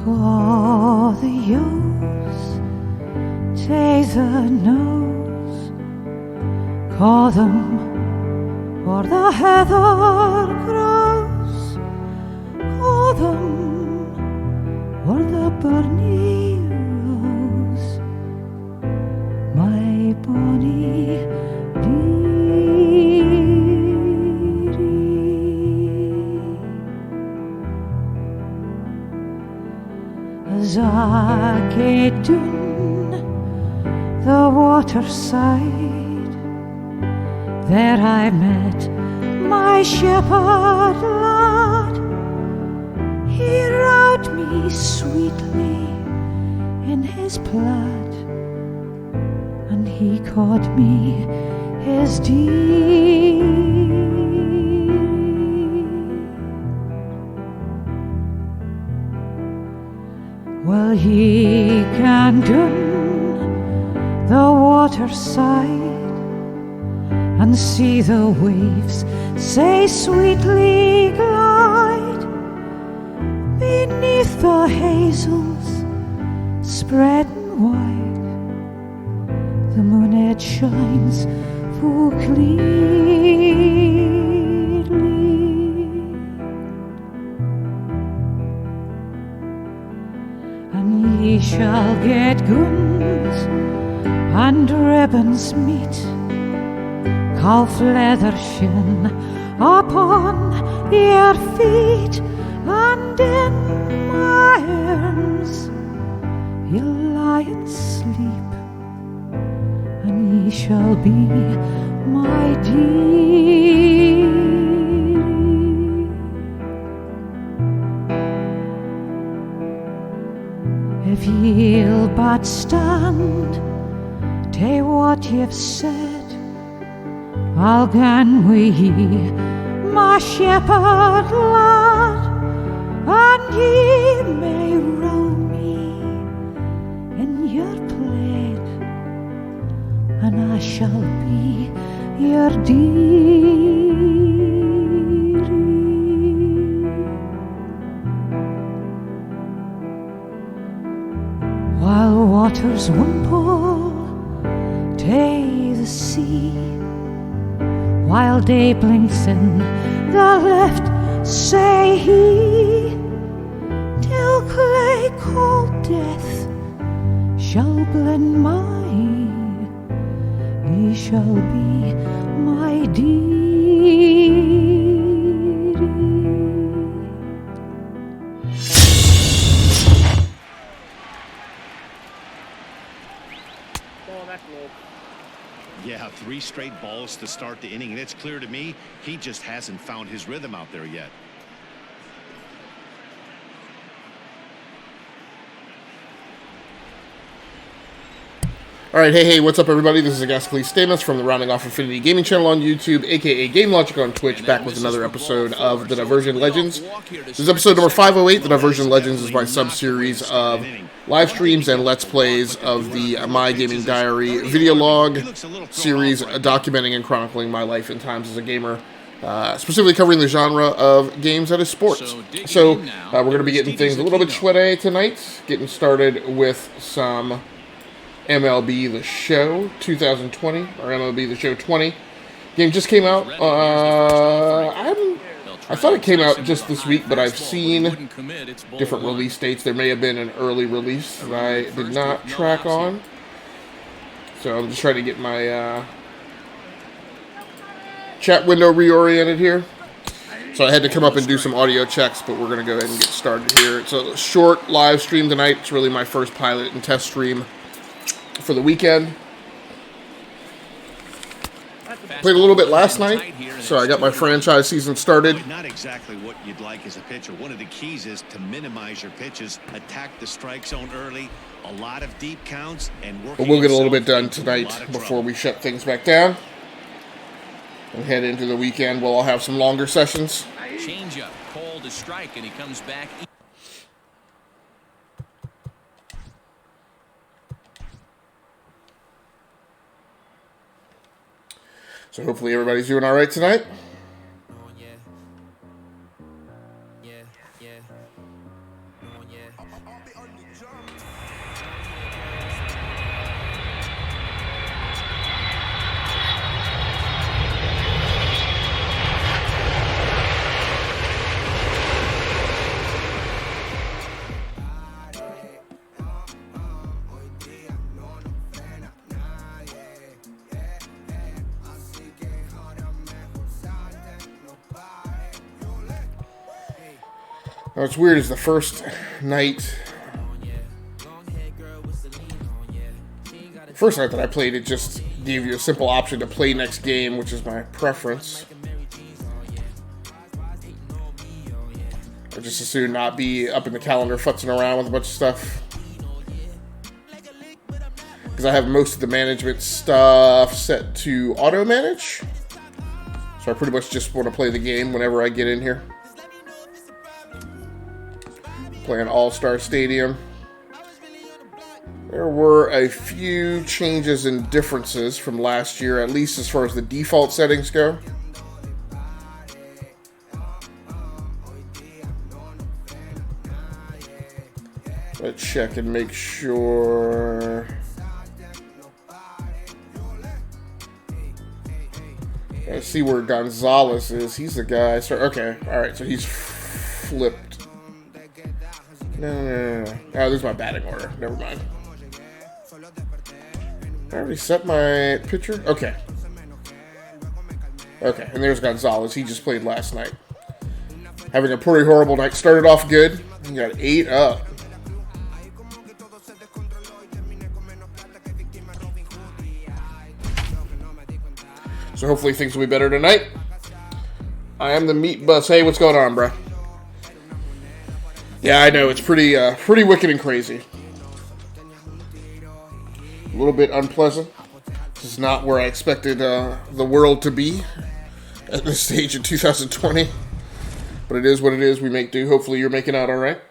Call the ewes, take the nose, call them where the heather grows, call them where the burnie rose, my bonny as I gaed down the waterside, there I met my shepherd lad. He rowed me sweetly in his plaid, and he called me his dear. Well, he can down the waterside and see the waves say sweetly glide beneath the hazels spreading wide. The moonlight shines full clearly, and ye shall get guns and ribbons meet, calf leather shin upon your feet, and in my arms you'll lie and sleep, and ye shall be my dear. If ye'll but stand to what you've said, I'll gan wi' ye, my shepherd lad, and ye may row me in your plaid, and I shall be your dearie. While waters wimple to the sea, while day blinks in the left, say he, till clay cold death shall blend my, he shall be my dearie. Yeah, 3 straight balls to start the inning, and it's clear to me he just hasn't found his rhythm out there yet. Alright, hey, what's up everybody? This is Agascles Stamus from the Rounding Off Infinity Gaming channel on YouTube, aka Game Logic on Twitch, back with another episode of the Diversion Legends. This is episode number 508. The Diversion Legends is my sub-series of live streams and Let's Plays of the My Gaming Diary video log series documenting and chronicling my life and times as a gamer. Specifically covering the genre of games that is sports. So, we're going to be getting things a little bit sweaty tonight, getting started with some MLB the Show 2020, or MLB the Show 20. Game just came out. I thought it came out just this week, but I've seen different release dates. There may have been an early release that I did not track on. So I'm just trying to get my chat window reoriented here. So I had to come up and do some audio checks, but we're going to go ahead and get started here. It's a short live stream tonight. It's really my first pilot and test stream for the weekend. Played a little bit last night, so I got my franchise season started. Not exactly what you'd like as a pitcher. One of the keys is to minimize your pitches, attack the strike zone early, a lot of deep counts, and work. But we'll get a little bit done tonight before we shut things back down and head into the weekend. We'll all have some longer sessions. Change up, called a strike, and he comes back. So hopefully everybody's doing all right tonight. What's weird is the first night that I played, it just gave you a simple option to play next game, which is my preference. I just as soon not be up in the calendar futzing around with a bunch of stuff. Because I have most of the management stuff set to auto-manage. So I pretty much just want to play the game whenever I get in here. Playing All-Star Stadium. There were a few changes and differences from last year, at least as far as the default settings go. Let's check and make sure. I see where Gonzalez is. He's the guy. Okay, alright, so he's flipped. No. Oh, there's my batting order. Never mind. I already set my pitcher? Okay. Okay, and there's Gonzalez. He just played last night. Having a pretty horrible night. Started off good. He got 8 up. So hopefully things will be better tonight. I am the Meat Bus. Hey, what's going on, bro? Yeah, I know. It's pretty wicked and crazy. A little bit unpleasant. This is not where I expected the world to be at this stage in 2020. But it is what it is. We make do. Hopefully you're making out all right.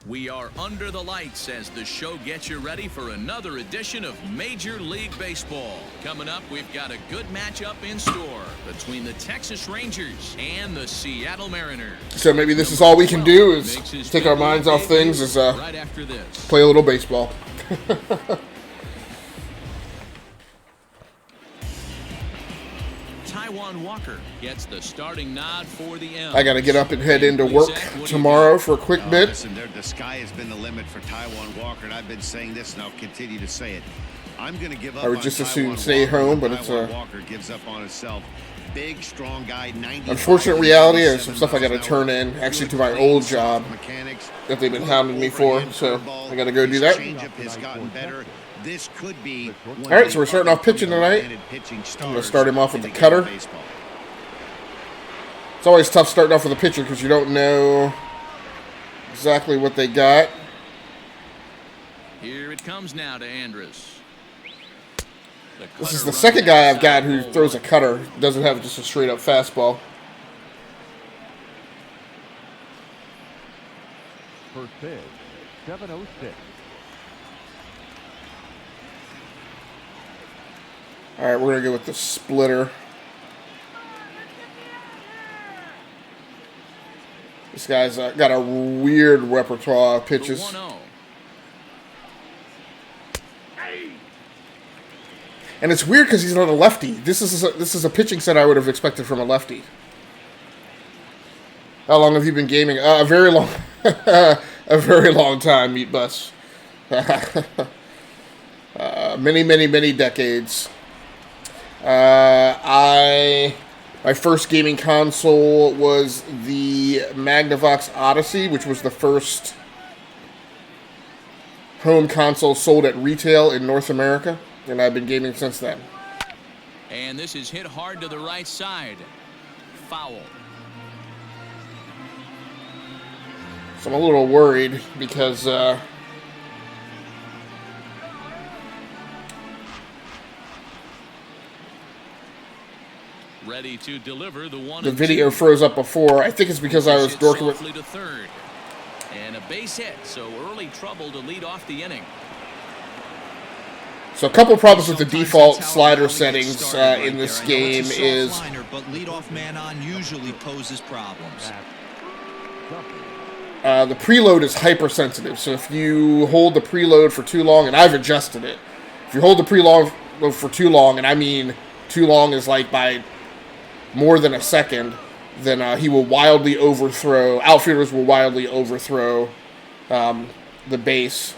We are under the lights as the show gets you ready for another edition of Major League Baseball. Coming up, we've got a good matchup in store between the Texas Rangers and the Seattle Mariners. So maybe this is all we can do is take our minds off things, is right after this. Play a little baseball. Walker gets the starting nod for the M. I got to get up and head into work tomorrow for a quick bit. Listen, the sky has been the limit for Taijuan Walker, and I've been saying this, and I'll continue to say it. I'm going to give up. I would just as soon stay home, but it's a Walker gives up on himself. Big, strong guy. Unfortunate reality. There's some stuff I got to turn in, actually, to my old job that they've been hounding me for. So I got to go do that. This could be. All right, so we're starting off pitching tonight. I'm going to start him off with the cutter. It's always tough starting off with a pitcher because you don't know exactly what they got. Here it comes now to Andrus. This is the second guy I've got who throws a cutter. Doesn't have just a straight up fastball. First pitch, 7:06. All right, we're going to go with the splitter. This guy's got a weird repertoire of pitches. And it's weird because he's not a lefty. This is a pitching set I would have expected from a lefty. How long have you been gaming? A very long, a very long time, Meat Bus. Many decades. My first gaming console was the Magnavox Odyssey, which was the first home console sold at retail in North America, and I've been gaming since then. And this is hit hard to the right side. Foul. So I'm a little worried because ready to deliver the video froze up before. I think it's because I was dorking with to third. And a base hit, so early trouble to lead off the inning. So a couple problems with the default slider settings in this game is but leadoff man on usually poses problems. the preload is hypersensitive. So if you hold the preload for too long, and I've adjusted it, if you hold the preload for too long, and I mean too long is like by more than a second, then he will wildly overthrow. Outfielders will wildly overthrow the base.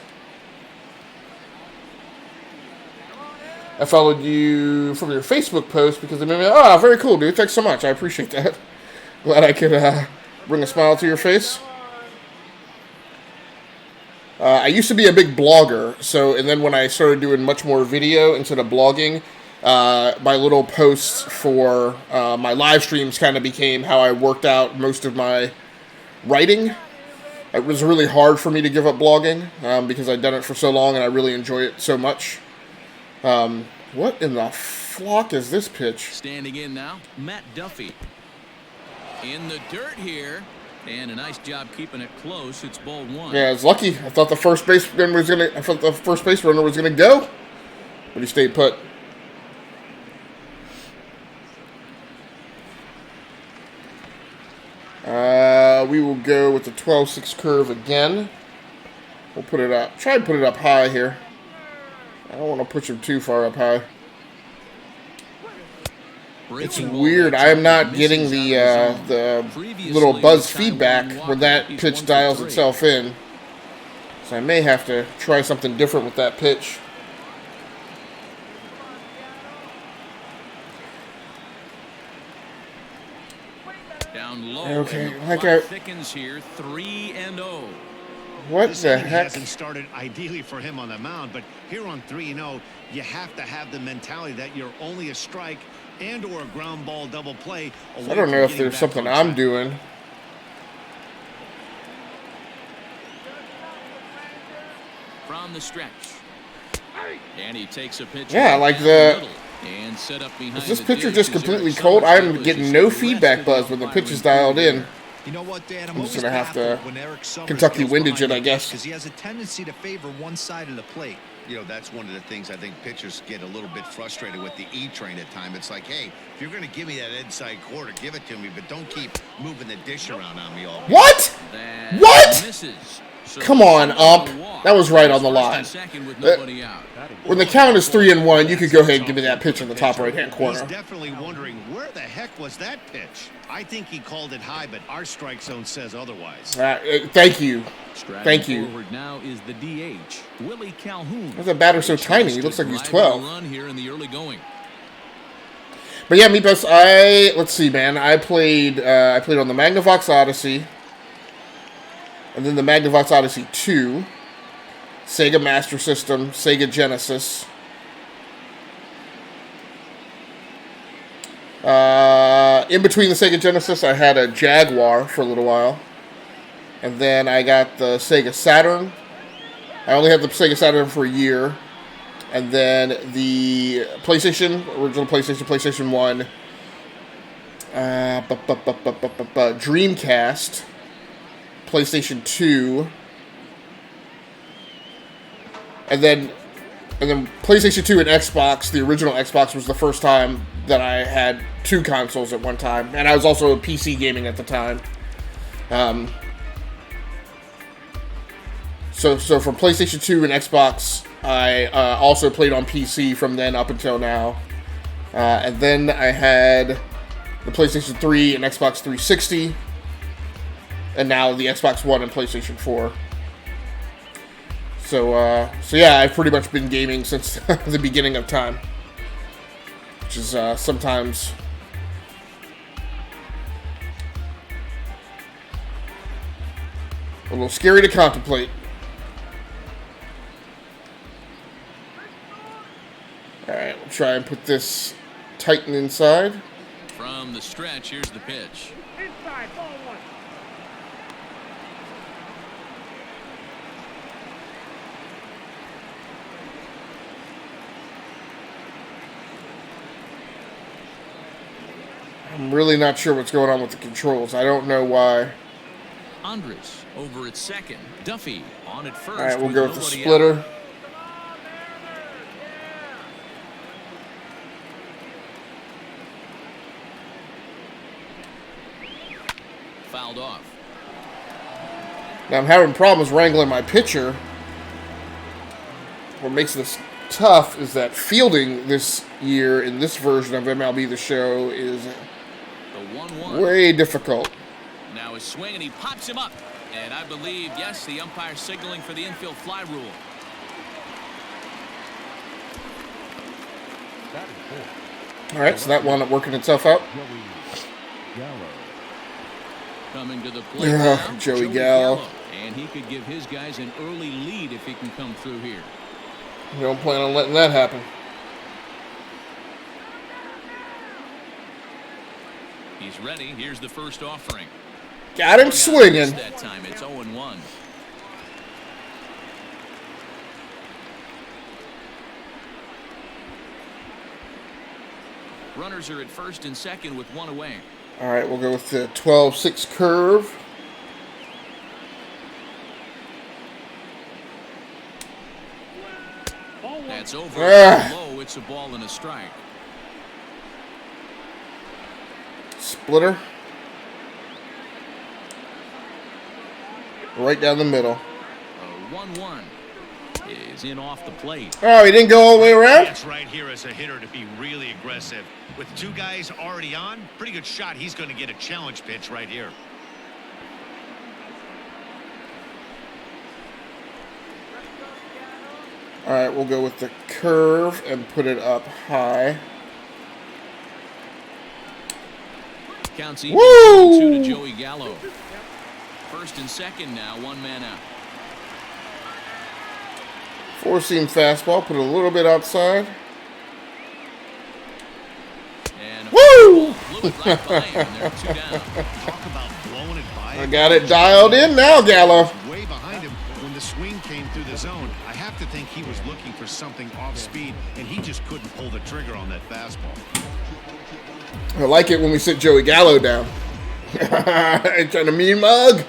I followed you from your Facebook post because it made me, oh, very cool, dude. Thanks so much. I appreciate that. Glad I could bring a smile to your face. I used to be a big blogger, and then when I started doing much more video instead of blogging, my little posts for my live streams kind of became how I worked out most of my writing. It was really hard for me to give up blogging because I'd done it for so long and I really enjoy it so much. What in the flock is this pitch? Standing in now, Matt Duffy. In the dirt here, and a nice job keeping it close. It's ball one. Yeah, it's lucky. I thought the first base runner was gonna go, but he stayed put. We will go with the 12-6 curve again. We'll put it up. Try and put it up high here. I don't want to push him too far up high. It's weird. I am not getting the little buzz feedback when that pitch dials itself in. So I may have to try something different with that pitch. Down low. Okay, thickens here, 3-0. What This the inning heck? hasn't started ideally for him on the mound, but here on 3-0, you have to have the mentality that you're only a strike and or a ground ball double play. I don't know if there's something I'm doing. From the stretch. And he takes a pitch. Yeah, like the... And set up behind Is this the pitcher dish just as completely Eric cold? Summers I'm getting no establishes the feedback rest buzz of when the the pitch is firing dialed crew in. here. You know what, Dan? I'm just gonna have baffled to when Eric Summers Kentucky goes windage behind it, I the guess. because he has a tendency to favor one side of the plate. You know, that's one of the things I think pitchers get a little bit frustrated with the E-train at times. It's like, hey, if you're going to give me that inside quarter, give it to me, but don't keep moving the dish around on me all day. What? That What? misses. So Come on, Summers ump. on the walk. That was right on the First line. and second with nobody out. When the count is 3-1, you could go ahead and give me that pitch in the top right-hand He's corner. definitely wondering, where the heck was that pitch? I think he called it high, but our strike zone says otherwise. Thank you. Striding Thank you. Forward now is the DH, Willie Calhoun. Why's that batter so tiny? He looks like he's 12. Run here in the early going. But yeah, Meepos, let's see, man. I played on the Magnavox Odyssey, and then the Magnavox Odyssey 2, Sega Master System, Sega Genesis. In between the Sega Genesis, I had a Jaguar for a little while, and then I got the Sega Saturn. I only had the Sega Saturn for a year. And then the PlayStation, original PlayStation, PlayStation 1, Dreamcast, PlayStation 2, and then PlayStation 2 and Xbox. The original Xbox was the first time that I had two consoles at one time, and I was also PC gaming at the time. So from PlayStation 2 and Xbox, I also played on PC from then up until now. And then I had the PlayStation 3 and Xbox 360. And now the Xbox One and PlayStation 4. So yeah, I've pretty much been gaming since the beginning of time. Which is sometimes a little scary to contemplate. Alright, we'll try and put this Titan inside. From the stretch, here's the pitch. Inside, ball one. I'm really not sure what's going on with the controls. I don't know why. Andres over at second. Duffy on at first. Alright, we'll go with the nobody splitter. out. Fouled off. Now I'm having problems wrangling my pitcher. What makes this tough is that fielding this year in this version of MLB the Show is The 1-1. way difficult. Now his swing, and he pops him up. And I believe, yes, the umpire signaling for the infield fly rule. That is 4. All right, so that wound up working itself out. Joey Gallo. Coming to the plate Yeah, now, Joey Gallo. And he could give his guys an early lead if he can come through here. You don't plan on letting that happen. He's ready. Here's the first offering. Got him swinging. That time it's 0-1. Runners are at first and second with one away. All right, we'll go with the 12-6 curve. That's over. Low. It's a ball and a strike. Splitter. Right down the middle. A 1-1 is in off the plate. Oh, he didn't go all the way around? Chance right here as a hitter to be really aggressive. With two guys already on, pretty good shot. He's going to get a challenge pitch right here. All right, we'll go with the curve and put it up high. Counts Woo! 2-2 to Joey Gallo. First and second now, one man out. Four-seam fastball, put it a little bit outside. And Woo! blew it right by him, and they're 2 down. Talk about blowing it by. I got it dialed in now, Gallo. Way behind him when the swing came through the zone. I have to think he was looking for something off speed, and he just couldn't pull the trigger on that fastball. I like it when we sit Joey Gallo down. Trying to mean mug.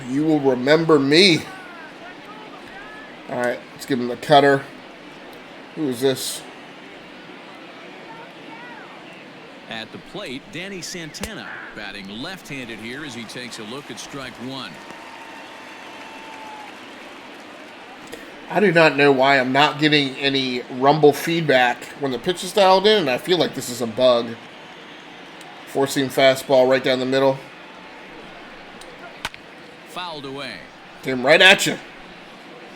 You will remember me. All right, let's give him the cutter. Who is this? At the plate, Danny Santana batting left-handed here as he takes a look at strike one. I do not know why I'm not getting any rumble feedback when the pitch is dialed in, and I feel like this is a bug. Four-seam fastball right down the middle. Fouled away. Came right at you.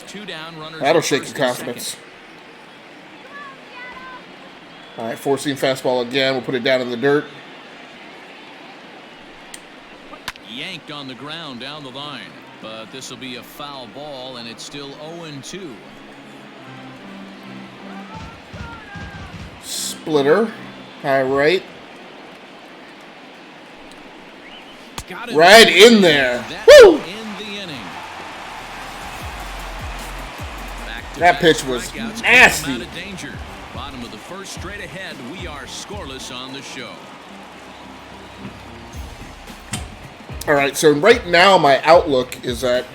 2 down, runners. That'll at shake your first and confidence. second. All right, four-seam fastball again. We'll put it down in the dirt. Yanked on the ground down the line. But this will be a foul ball, and it's still 0-2. Splitter. High right. Got it Right in there. That Woo! will end the inning. That pitch was Strikeouts nasty. come out of danger. Bottom of the first, straight ahead. We are scoreless on the show. All right, so right now my outlook is that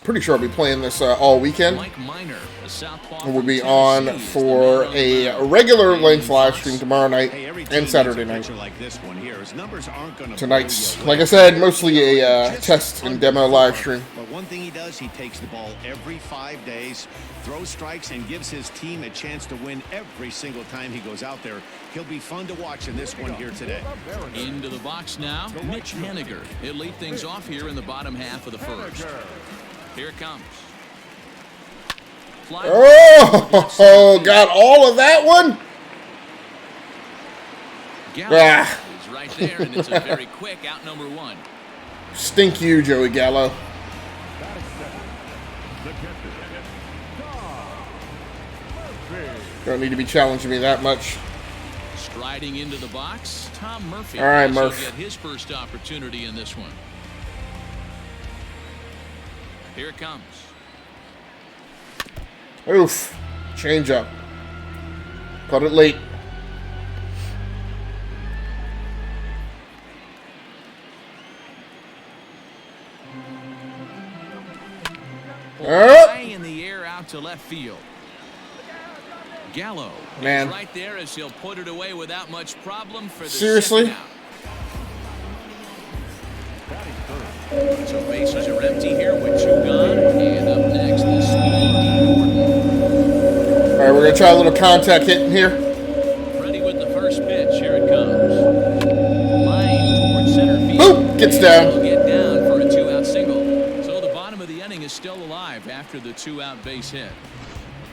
pretty sure I'll be playing this all weekend. Mike Minor, a southpaw And we'll from be Tennessee, on is the for man on the mound. a regular length live stream tomorrow night Hey, every team and needs Saturday a night. pitcher like this one here. His numbers aren't going to Tonight's, blow you away. like I said, mostly a test and demo live stream. But one thing he does, he takes the ball every 5 days, throws strikes, and gives his team a chance to win every single time he goes out there. He'll be fun to watch in this one here today. Into the box now, Mitch Haniger. He'll lead things off here in the bottom half of the first. Here it comes. Fly Oh, got all of that one? Gallo Ah. is right there, and it's a very quick out number 1. Stink you, Joey Gallo. Don't need to be challenging me that much. Striding into the box, Tom Murphy. All right, also Murph. get his first opportunity in this one. Here it comes. Oof. Change up. Caught it late. High in the air out to left field. Gallo. Man. He's right there as he'll put it away without much problem for the Seriously? second out. So bases are empty here with 2 gone. And up next, the speedy Norton. All right, we're gonna try a little contact hitting here. Ready with the first pitch. Here it comes. Line towards center field. Boop! Gets down. He'll get down for a 2-out single. So the bottom of the inning is still alive after the 2-out base hit.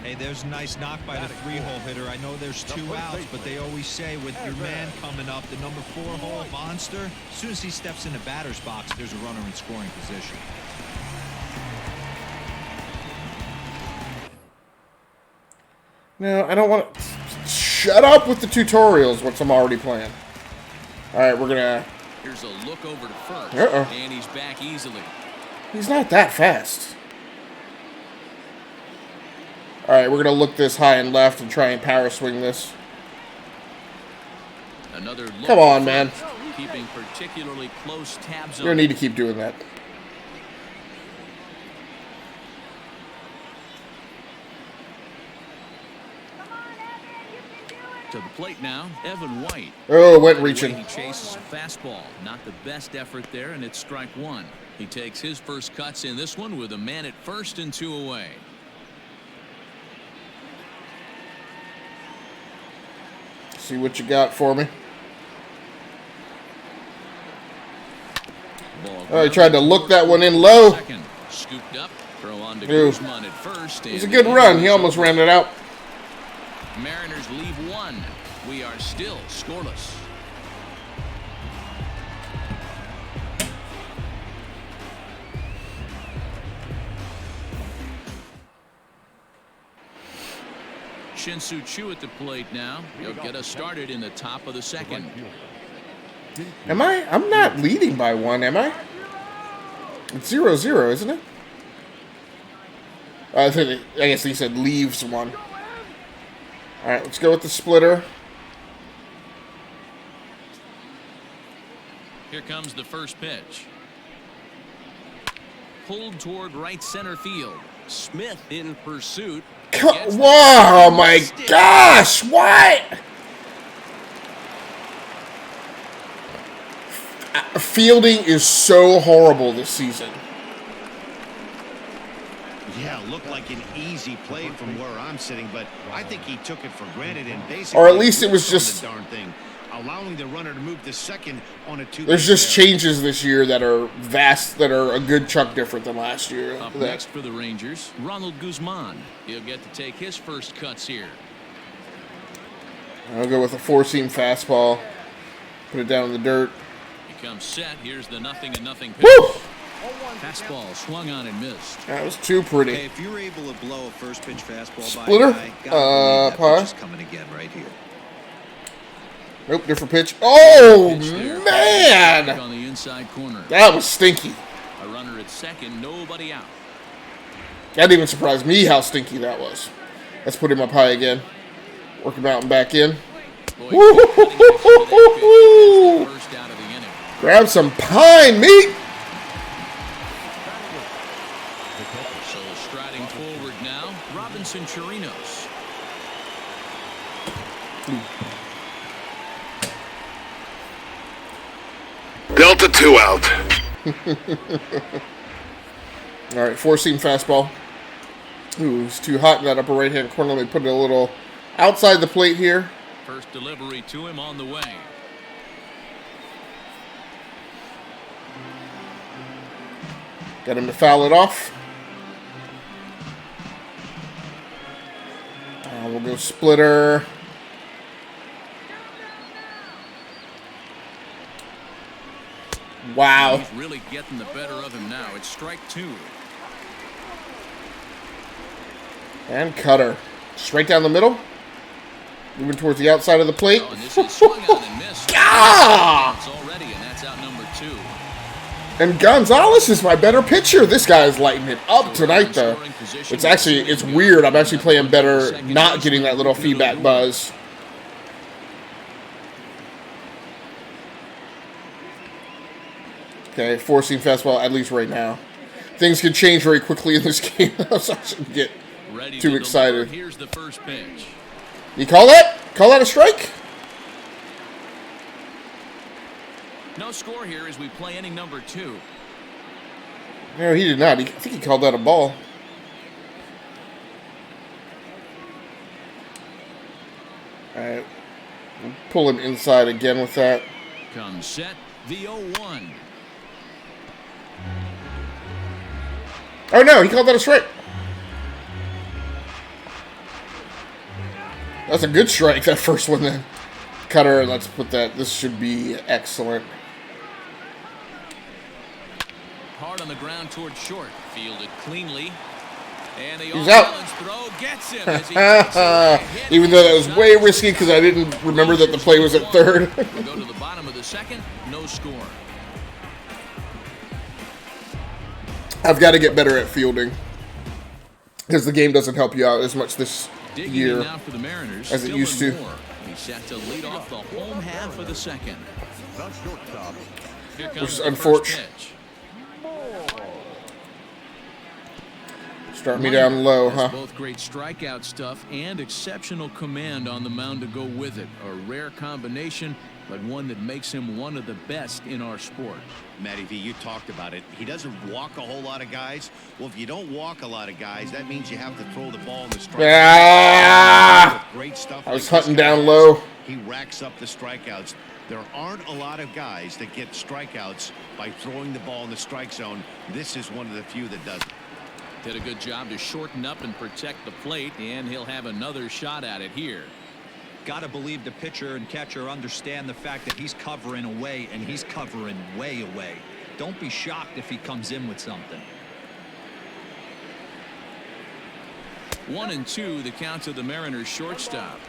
Hey, there's a nice knock by the 3-hole hitter. I know there's 2 outs, but they always say with your man coming up, the number 4-hole monster, as soon as he steps in the batter's box, there's a runner in scoring position. No, I don't want to. Shut up with the tutorials once I'm already playing. All right, we're gonna. Here's a look over to first, Uh-oh. and he's back easily. He's not that fast. All right, we're gonna look this high and left and try and power swing this. Another look Come on, to man. first, keeping particularly close tabs You on don't need to keep doing that. to the plate now. Evan White. Oh, went By the way, reaching. He chases a fastball. Not the best effort there, and it's strike 1. He takes his first cuts in this one with a man at first and 2 away. See what you got for me. Ball Oh, he tried to look that one in low. Second, scooped up, throw on to Ew. Guzman at first. It was a good run. He almost ran it out. Mariners leave 1. We are still scoreless. Shin-Soo Choo at the plate now. He'll get us started in the top of the second. Am I? I'm not leading by 1, am I? It's 0-0, isn't it? I guess he said leaves 1. All right, let's go with the splitter. Here comes the first pitch. Pulled toward right center field. Smith in pursuit. Wow, oh my gosh, what? Fielding is so horrible this season. Yeah, looked like an easy play from where I'm sitting, but I think he took it for granted and basically. Or at least it was just. The darn thing, allowing the runner to move to second on a 2. There's just changes this year that are vast, that are a good chunk different than last year. Up next for the Rangers, Ronald Guzman. He'll get to take his first cuts here. I'll go with a 4-seam fastball. Put it down in the dirt. He comes set. Here's the 0-0 pitch. Woo! Fastball swung on and missed. That was too pretty. Hey, if you're able to blow a first pitch fastball Splitter? by a guy, gotta believe that Par? pitch is coming again right here. Nope, different pitch. Oh, Pitch there. man! On the inside corner. That was stinky. A runner at second, nobody out. That didn't even surprise me how stinky that was. Let's put him up high again. Work him out and back in. Boy, good cutting edge for that pitch. That's the first out of the inning. Grab some pine meat. So striding forward now, Robinson Chirinos. Delta 2 out. All right, 4-seam fastball. Ooh, it's too hot in that upper right-hand corner. Let me put it a little outside the plate here. First delivery to him on the way. Got him to foul it off. We'll go splitter. Wow. He's really getting the better of him now. It's strike 2. And cutter. Straight down the middle. Moving towards the outside of the plate. Oh, and this is swung on and missed. Ah! It's already, and that's out number 2. And Gonzalez is my better pitcher. This guy is lighting it up tonight, though. It's weird. I'm actually playing better, not getting that little feedback buzz. Okay, 4-seam fastball, at least right now. Things can change very quickly in this game, so I shouldn't get Ready too to excited. deliver. Here's the first pitch. You call that? Call that a strike? No score here as we play inning number 2. No, he did not. I think he called that a ball. Alright. We'll pull him inside again with that. Comes set, the 0-1. Oh no, he called that a strike. That's a good strike, that first one then. Cutter, let's put that. This should be excellent. Hard on the ground towards short. Fielded cleanly. And the He's out. throw gets him as he takes a hit. Even though that was way risky because I didn't remember that the play was at third. We'll go to the bottom of the second. No score. I've got to get better at fielding because the game doesn't help you out as much this Digging year in now for the Mariners, as it used to. He's set to lead off the home half of the second. The shortstop. Here Which comes is the first unfortunate. pitch. Start me down low, Has huh? both great strikeout stuff and exceptional command on the mound to go with it. A rare combination, but one that makes him one of the best in our sport. Matty V, you talked about it. He doesn't walk a whole lot of guys. Well, if you don't walk a lot of guys, that means you have to throw the ball in the strike. Yeah. Great stuff. I was like hunting this guy down is. low. He racks up the strikeouts. There aren't a lot of guys that get strikeouts by throwing the ball in the strike zone. This is one of the few that does. Did a good job to shorten up and protect the plate, and he'll have another shot at it here. Got to believe the pitcher and catcher understand the fact that he's covering away, and he's covering way away. Don't be shocked if he comes in with something. 1-2, the count to the Mariners shortstop.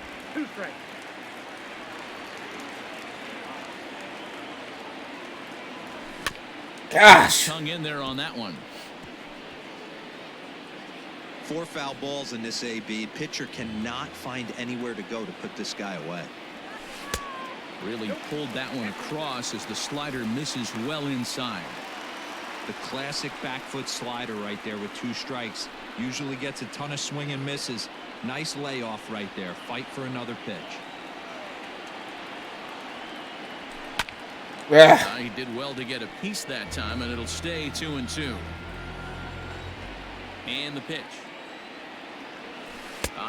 Gosh. Hung in there on that one. 4 foul balls in this AB. Pitcher cannot find anywhere to go to put this guy away. Really pulled that one across as the slider misses well inside. The classic back foot slider right there with 2 strikes. Usually gets a ton of swing and misses. Nice layoff right there. Fight for another pitch. Yeah. He did well to get a piece that time, and it'll stay 2-2. And the pitch.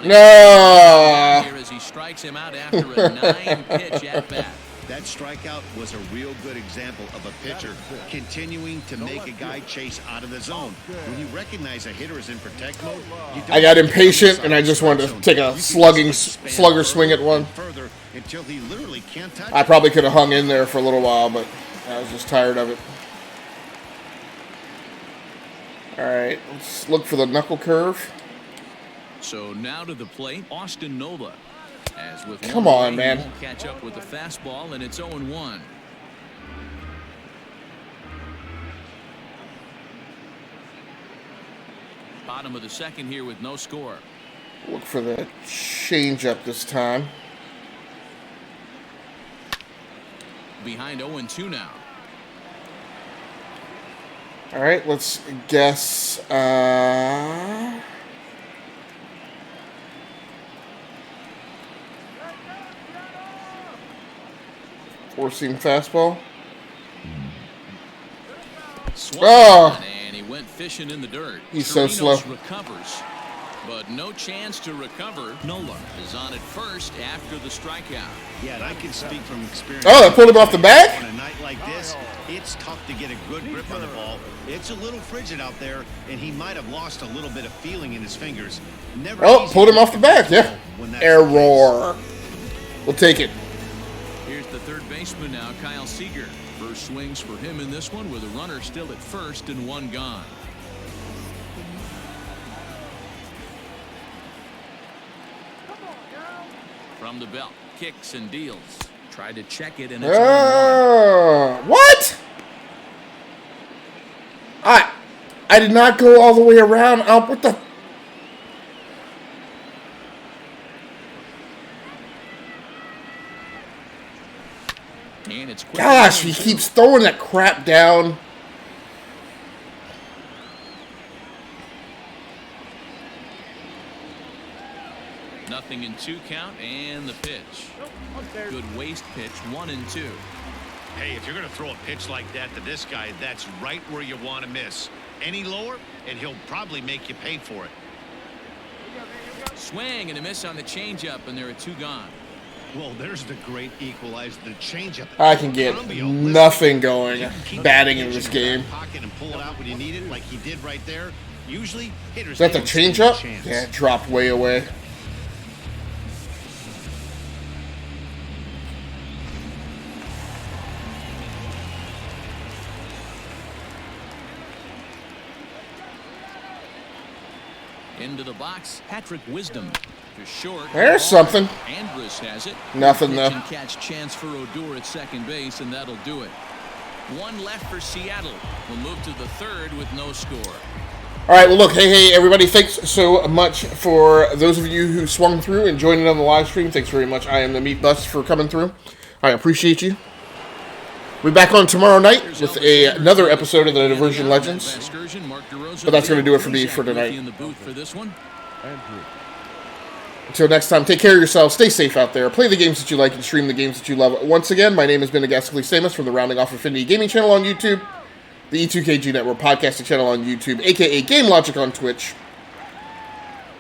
No. Here as he strikes him out after a 9-pitch at bat. That strikeout was a real good example of a pitcher continuing to make a guy chase out of the zone. When you recognize a hitter is in protect mode, you don't I got impatient and I just wanted to take a slugger swing at one. further until he literally can't touch I it. probably could have hung in there for a little while, but I was just tired of it. All right, let's look for the knuckle curve. So now to the plate, Austin Nola. As with Come one on, away, he man. won't catch up with the fastball, and it's 0-1. Bottom of the second here with no score. Look for the change-up this time. Behind 0-2 now. All right, let's guess. Four-seam fastball. Swung Oh. on, and he went fishing in the dirt. He's so Chirinos slow. recovers, but no chance to recover. Nola is on at first after the strikeout. Yeah, and I can speak from experience. Oh, that pulled him off the back? On a night like this, it's tough to get a good grip on the ball. It's a little frigid out there, and he might have lost a little bit of feeling in his fingers. Never Oh, easy pulled him to off the back. Yeah. when that's the case. Error. We'll take it. Here's the third baseman now, Kyle Seager. First swings for him in this one with a runner still at first and one gone. From the belt, kicks and deals. Tried to check it, and it's 0-1. What? I did not go all the way around. What the? And it's quick. Gosh, he keeps throwing that crap down. 0-2 count and the pitch. Good waste pitch, 1-2. Hey, if you're going to throw a pitch like that to this guy, that's right where you want to miss. Any lower, and he'll probably make you pay for it. Swing and a miss on the changeup, and there are 2 gone. Well, there's the great equalizer, the changeup. I can get nothing going batting in this game. Pocket and pull it out when you need it, like he did right there. Usually, hitters. Is that the changeup? Yeah, it dropped way away. Into the box, Patrick Wisdom. To short. There's something. Andrus has it. Nothing though. Catch chance for Odor at second base, and that'll do it. 1 left for Seattle. We'll move to the 3rd with no score. All right, well, look, hey, everybody, thanks so much for those of you who swung through and joined in on the live stream. Thanks very much. I am the Meat Bus for coming through. I appreciate you. We'll be back on tomorrow night with another episode of the Diversion Legends. But that's going to do it for me for tonight. Until next time, take care of yourselves, stay safe out there, play the games that you like, and stream the games that you love. Once again, my name has been Agasically Stamus from the Rounding Off Infinity Gaming channel on YouTube, the E2KG Network podcasting channel on YouTube, aka Game Logic on Twitch.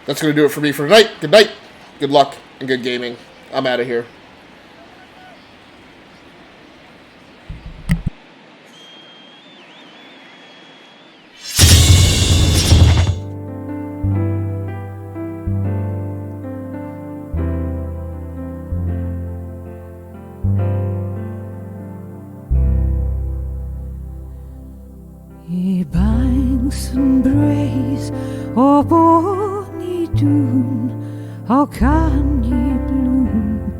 That's going to do it for me for tonight. Good night, good luck, and good gaming. I'm out of here. Ye banks and braes, O bonny Doon, how can ye bloom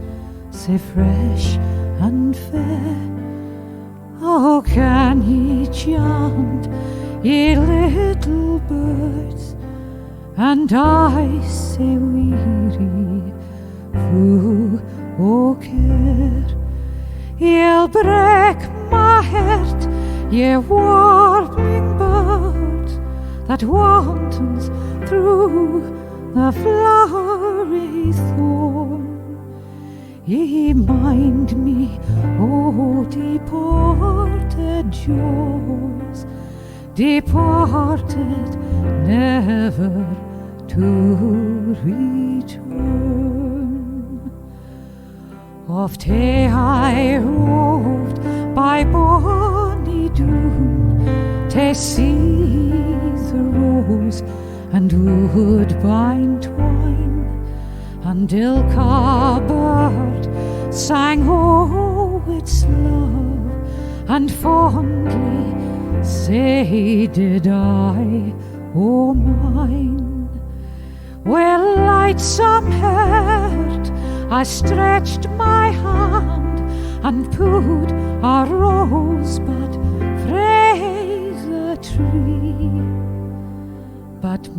sae fresh and fair? How can ye chant, ye little birds, and I sae weary, full o care? Ye'll break my heart, ye warbling bird that wantons through the flowery thorn. Ye mind me, O departed joys, departed never to return. Oft hae I roved by bonny Doon to see the rose and woodbine twine, and ilka bird sang o its love, and fondly say did I o mine. Well, lightsome heart, I stretched my hand and put a rosebud frae the tree, but